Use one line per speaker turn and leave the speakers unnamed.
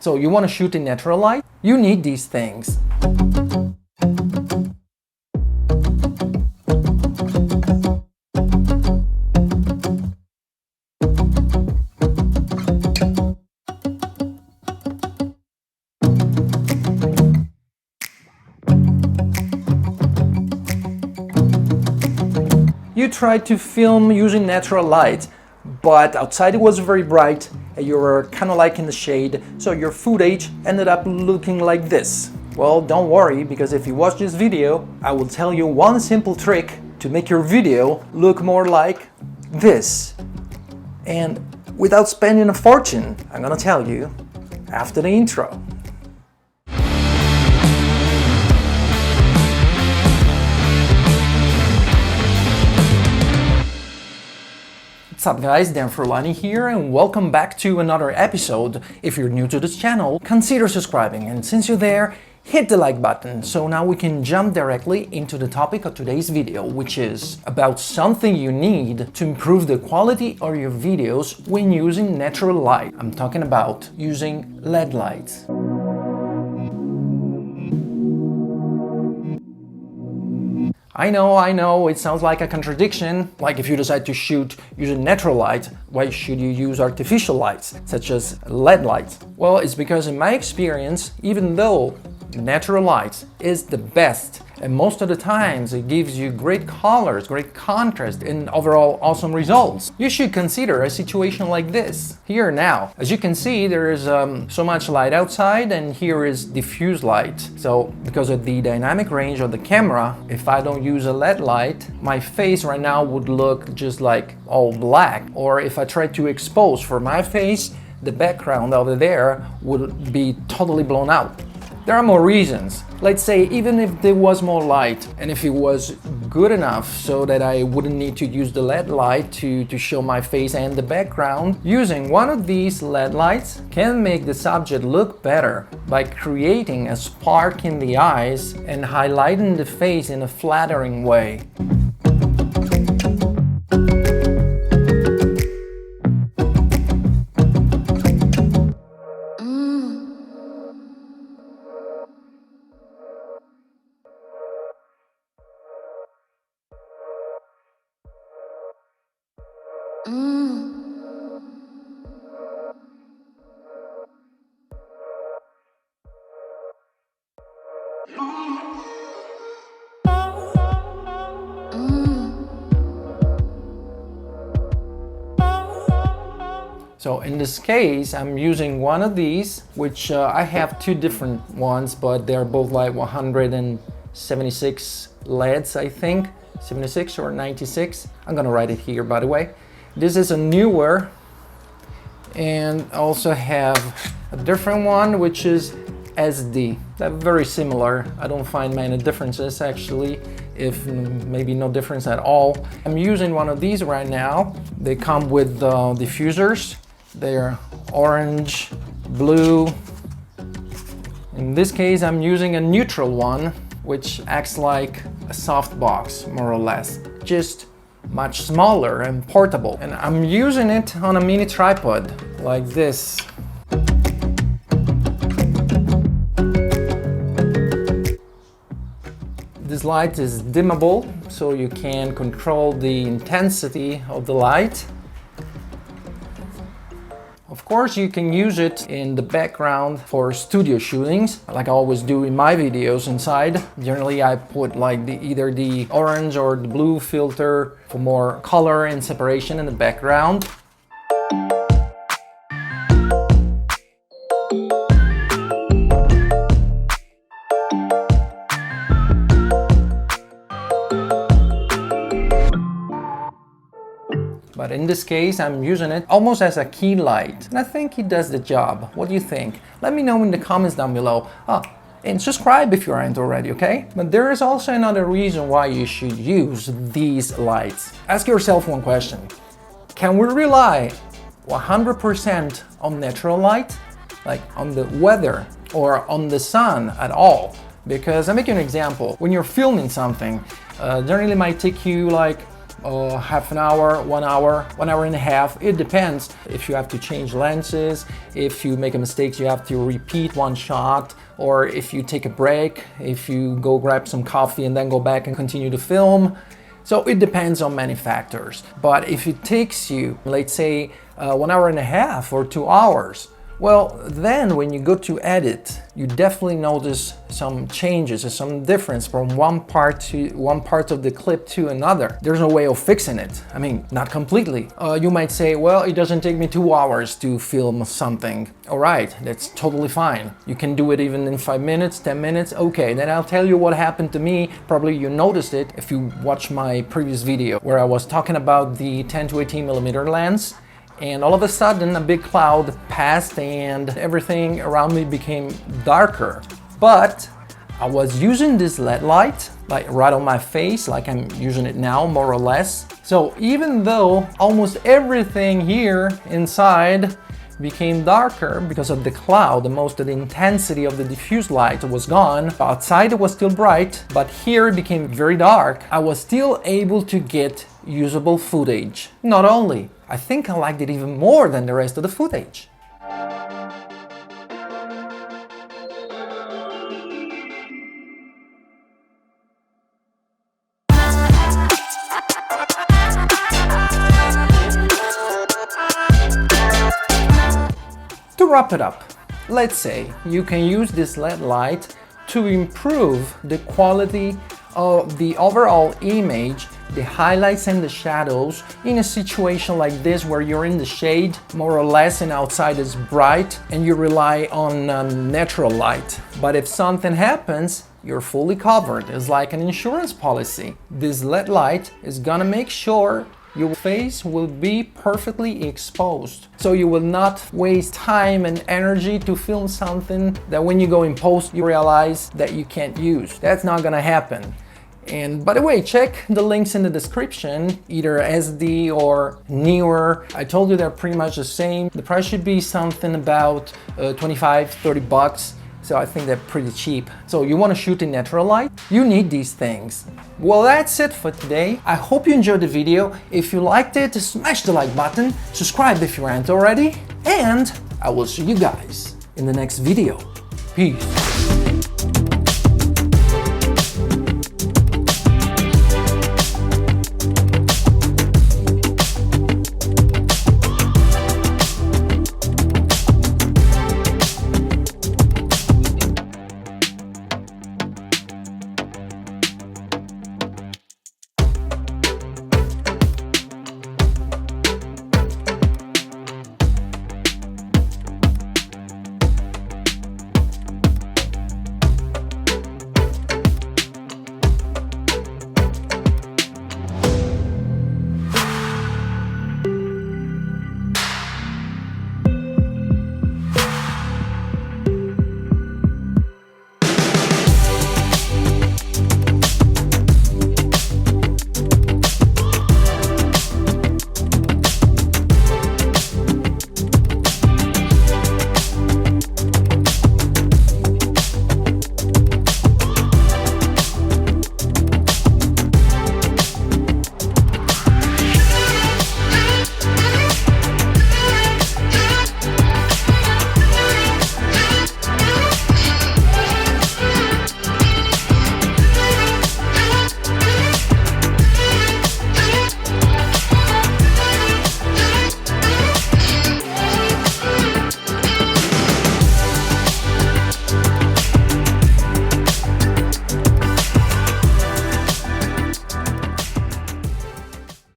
So you want to shoot in natural light? You need these things. You tried to film using natural light, but outside it was very bright and you were kind of like in the shade, so your footage ended up looking like this. Well, don't worry, because if you watch this video, I will tell you one simple trick to make your video look more like this. And without spending a fortune, I'm gonna tell you after the intro. What's up guys, Dan Frullani here and welcome back to another episode. If you're new to this channel, consider subscribing, and since you're there, hit the like button. So now we can jump directly into the topic of today's video, which is about something you need to improve the quality of your videos when using natural light. I'm talking about using LED lights. I know, it sounds like a contradiction. Like if you decide to shoot using natural light, why should you use artificial lights, such as LED lights? Well, it's because in my experience, even though natural light is the best, and most of the times it gives you great colors, great contrast, and overall awesome results, you should consider a situation like this. Here now, as you can see, there is so much light outside, and here is diffuse light. So because of the dynamic range of the camera, if I don't use a LED light, my face right now would look just like all black. Or if I try to expose for my face, the background over there would be totally blown out. There are more reasons. Let's say even if there was more light and if it was good enough so that I wouldn't need to use the LED light to show my face and the background, using one of these LED lights can make the subject look better by creating a spark in the eyes and highlighting the face in a flattering way. So in this case, I'm using one of these, which I have two different ones, but they're both like 176 LEDs, I think, 76 or 96. I'm gonna write it here, by the way. This is a newer, and also have a different one, which is SD. They're very similar. I don't find many differences actually, if maybe no difference at all. I'm using one of these right now. They come with diffusers. They're orange, blue. In this case, I'm using a neutral one, which acts like a softbox, more or less, just much smaller and portable. And I'm using it on a mini tripod, like this. This light is dimmable, so you can control the intensity of the light. Of course, you can use it in the background for studio shootings, like I always do in my videos inside. Generally, I put like either the orange or the blue filter for more color and separation in the background. But in this case, I'm using it almost as a key light, and I think it does the job. What do you think? Let me know in the comments down below. And subscribe if you aren't already, okay? But there is also another reason why you should use these lights. Ask yourself one question. Can we rely 100% on natural light? Like on the weather or on the sun at all? Because I'll make you an example. When you're filming something, generally it might take you like half an hour, 1 hour and a half. It depends if you have to change lenses, if you make a mistake, you have to repeat one shot, or if you take a break, if you go grab some coffee and then go back and continue to film. So it depends on many factors. But if it takes you, let's say, 1 hour and a half or 2 hours, well, then when you go to edit, you definitely notice some changes, some difference from one part of the clip to another. There's no way of fixing it. I mean, not completely. You might say, well, it doesn't take me 2 hours to film something. All right, that's totally fine. You can do it even in 5 minutes, 10 minutes. Okay, then I'll tell you what happened to me. Probably you noticed it if you watched my previous video where I was talking about the 10 to 18mm lens. And all of a sudden a big cloud passed and everything around me became darker. But I was using this LED light like right on my face, like I'm using it now, more or less. So even though almost everything here inside became darker because of the cloud, the most of the intensity of the diffuse light was gone. Outside it was still bright, but here it became very dark. I was still able to get usable footage. Not only, I think I liked it even more than the rest of the footage. To wrap it up, let's say you can use this LED light to improve the quality of the overall image, the highlights and the shadows in a situation like this where you're in the shade more or less and outside is bright and you rely on natural light. But if something happens, you're fully covered. It's like an insurance policy. This LED light is gonna make sure your face will be perfectly exposed. So you will not waste time and energy to film something that when you go in post, you realize that you can't use. That's not gonna happen. And by the way, check the links in the description, either SD or newer. I told you they're pretty much the same. The price should be something about 25, 30 bucks. So I think they're pretty cheap. So you want to shoot in natural light? You need these things. Well, that's it for today. I hope you enjoyed the video. If you liked it, smash the like button, subscribe if you aren't already, and I will see you guys in the next video. Peace.